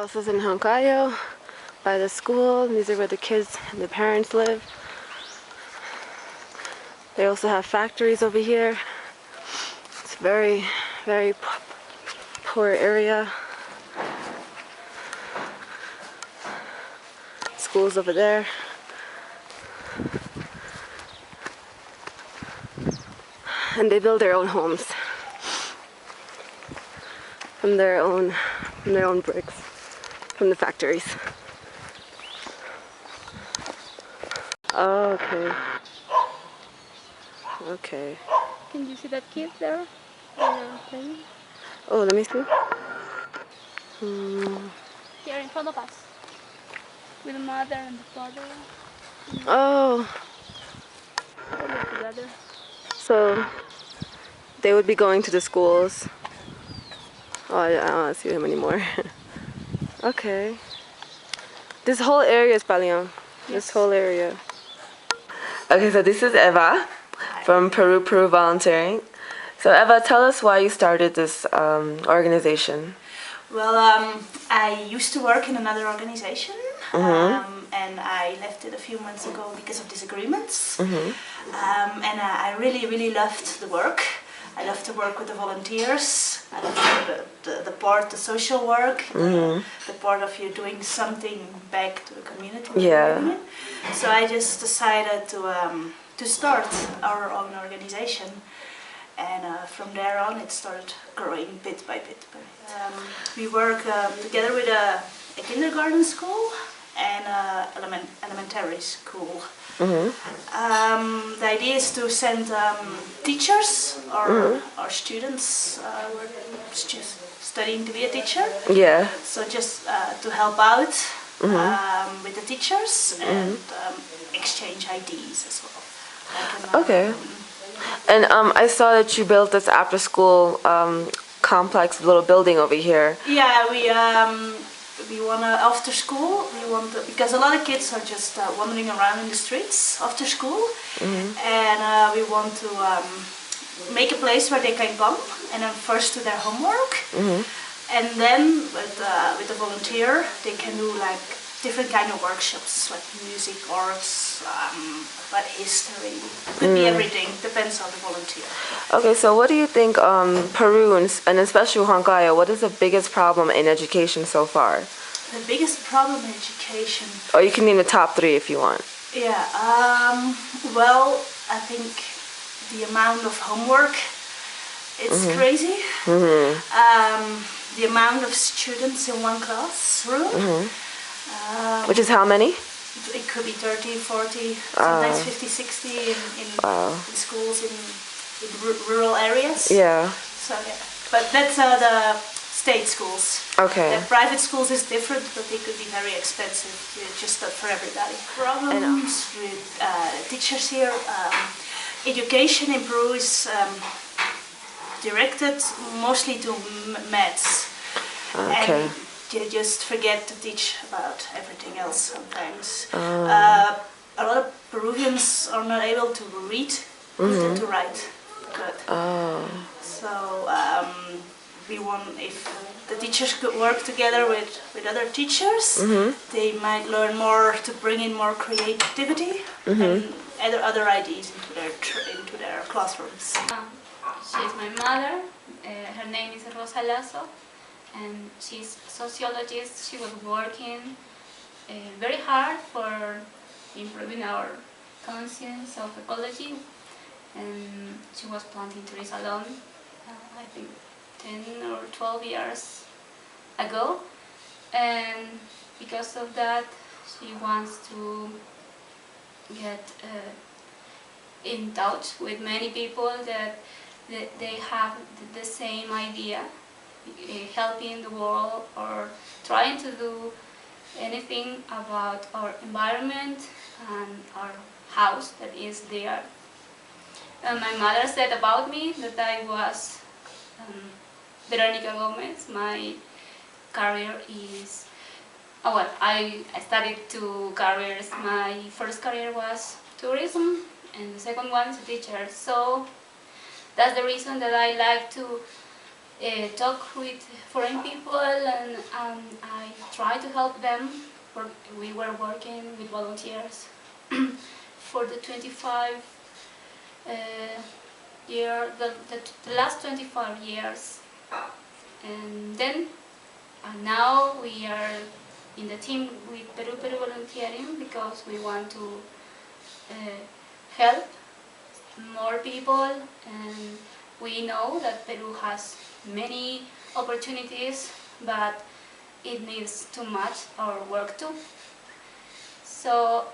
house is in Honkayo by the school. These are where the kids and the parents live. They also have factories over here. It's a very, very poor area. School's over there. And they build their own homes from their own bricks from the factories. Oh, okay. Okay. Can you see that kid there? Playing? Oh, let me see. Here in front of us. With the mother and the father. Oh. They live together. So they would be going to the schools. Oh, I don't want to see them anymore. Okay. This whole area is Palion. Yes. This whole area. Okay, so this is Eva from Peru Volunteering. So Eva, tell us why you started this organization. Well, I used to work in another organization, and I left it a few months ago because of disagreements. And I really loved the work. I love to work with the volunteers. I love the part, the social work, the part of you doing something back to the community. Yeah. So I just decided to start our own organization, and from there on it started growing bit by bit. We work together with a kindergarten school and elementary school. The idea is to send teachers or students who are studying to be a teacher. Yeah. So just to help out with the teachers and exchange ideas as well. Okay. And I saw that you built this after-school complex little building over here. Yeah, we want to, after school, because a lot of kids are just wandering around in the streets after school, and we want to make a place where they can come and then first do their homework, and then with the volunteer they can do like different kind of workshops like music, arts, about history. Could be everything, depends on the volunteer. Okay, so what do you think Peru and especially Huancayo, what is the biggest problem in education so far? The biggest problem in education? Or you can name the top 3 if you want. Yeah, well, I think the amount of homework, it's crazy. The amount of students in one classroom. Which is how many? It could be 30, 40, sometimes 50, 60 in schools in rural areas. Yeah. So yeah, but that's the state schools. Okay. The private schools is different, but they could be very expensive. Just not for everybody. Problems with teachers here. Education in Peru is directed mostly to maths. Okay. And you just forget to teach about everything else sometimes. A lot of Peruvians are not able to read and to write good. So we want, if the teachers could work together with other teachers, they might learn more to bring in more creativity and other ideas into their classrooms. She's my mother. Her name is Rosa Lazo. And she's a sociologist. She was working very hard for improving our conscience of ecology, and she was planting trees alone, I think 10 or 12 years ago, and because of that she wants to get in touch with many people that they have the same idea, helping the world or trying to do anything about our environment and our house that is there. My mother said about me that I was Veronica Gomez. My career is, I studied 2 careers. My first career was tourism and the second one is a teacher. So that's the reason that I like to talk with foreign people, and I try to help them. We were working with volunteers for the 25 the last 25 years, and then now we are in the team with Peru volunteering because we want to help more people, and we know that Peru has many opportunities, but it needs too much our work too. So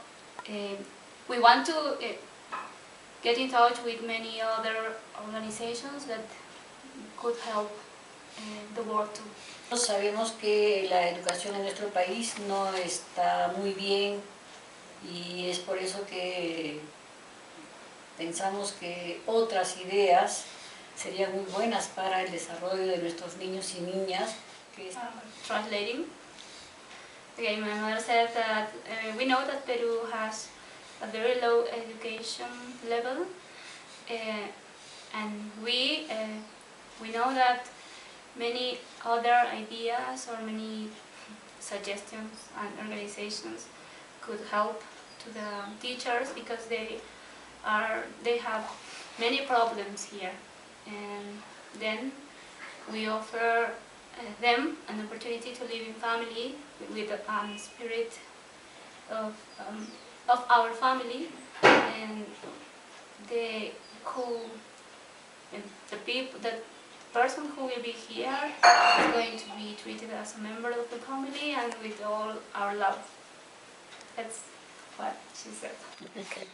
we want to get in touch with many other organizations that could help the world too. Sabemos que la educación en nuestro país no está muy bien y es por eso que pensamos que otras ideas serían muy buenas para el desarrollo de nuestros niños y niñas. Translating. Okay, my mother said that we know that Peru has a very low education level, and we know that many other ideas or many suggestions and organizations could help to the teachers because they have many problems here, and then we offer them an opportunity to live in family with the spirit of our family, and the person who will be here is going to be treated as a member of the family and with all our love. That's what she said. Okay.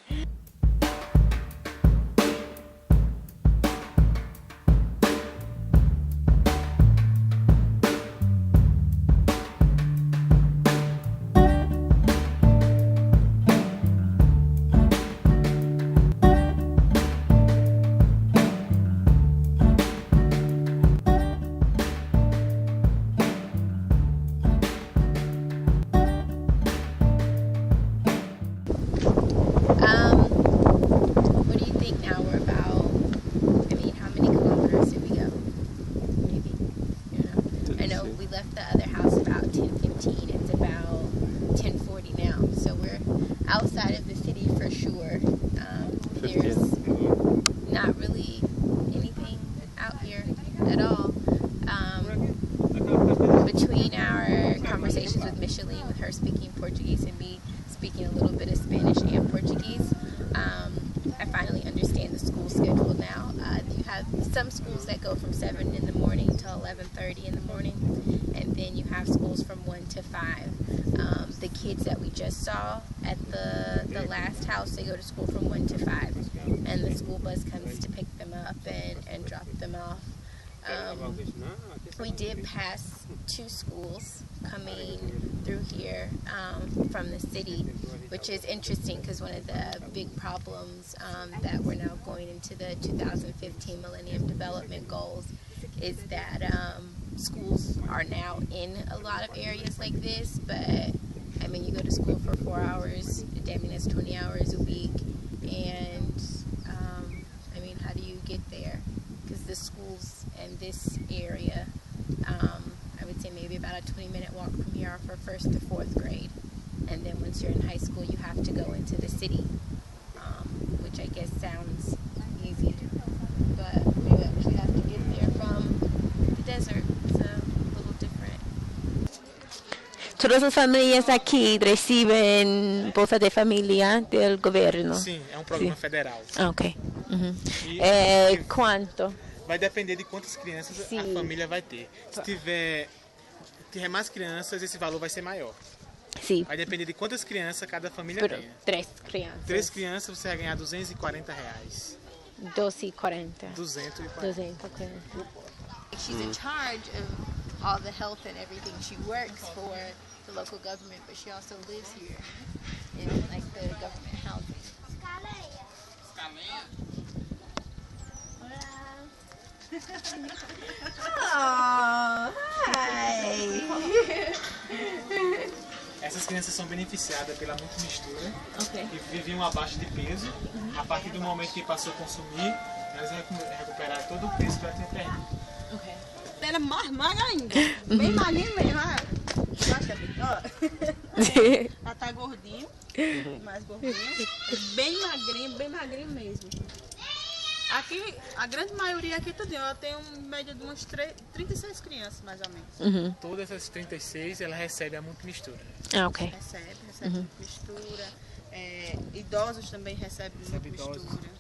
What do you think now we're about? I mean, how many kilometers did we go? Maybe. I know we left the other house about 10:15. It's about 10:40 now. So we're outside of the city for sure. There's not really anything out here at all. Between our conversations with Micheline, with her speaking Portuguese and me speaking a little bit of Spanish and Portuguese, I finally understand the school schedule now. You have some schools that go from 7 in the morning to 11:30 in the morning, and then you have schools from 1 to 5. The kids that we just saw at the last house, they go to school from 1 to 5, and the school bus comes to pick them up and drop them off. We did pass 2 schools coming through here from the city, which is interesting because one of the big problems that we're now going into the 2015 Millennium Development Goals is that schools are now in a lot of areas like this, but I mean, you go to school for 4 hours, damn near 20 hours a week, and I mean, how do you get there? Because the schools in this area, I would say maybe about a 20-minute walk from here are for 1st to 4th grade, and then once you're in high school you have to go into the city, which I guess sounds easy, but we actually have to get there from the desert. It's a little different. Todas as famílias aqui recebem bolsa de família do governo? Sim, é um programa federal. Ah, ok. Uhum. E Quanto? vai depender de quantas crianças a família vai ter. Se tiver mais crianças, esse valor vai ser maior. Sim. Vai depender de quantas crianças cada família tem. 3 crianças. 3 crianças você vai ganhar R$240. 12,40. 240. 200, ok. She's in charge of all the health and everything. She works for the local government, but she also lives here in like the government housing. Oh, hi. Essas crianças são beneficiadas pela multimistura, Ok. que viviam abaixo de peso. A partir do momento que passou a consumir, elas vão recuperar todo o peso que ela tinha perdido. Ok. ela é mais magra ainda. Bem magrinha mesmo. Baixa, ó. Ela tá gordinho, mais gordinho. Bem magrinho mesmo. Aqui, a grande maioria aqui tudo, ela tem uma média de umas 36 crianças, mais ou menos. Todas essas 36, ela recebe a multimistura. Ah, ok. Recebe multimistura. Idosos também recebem multimistura.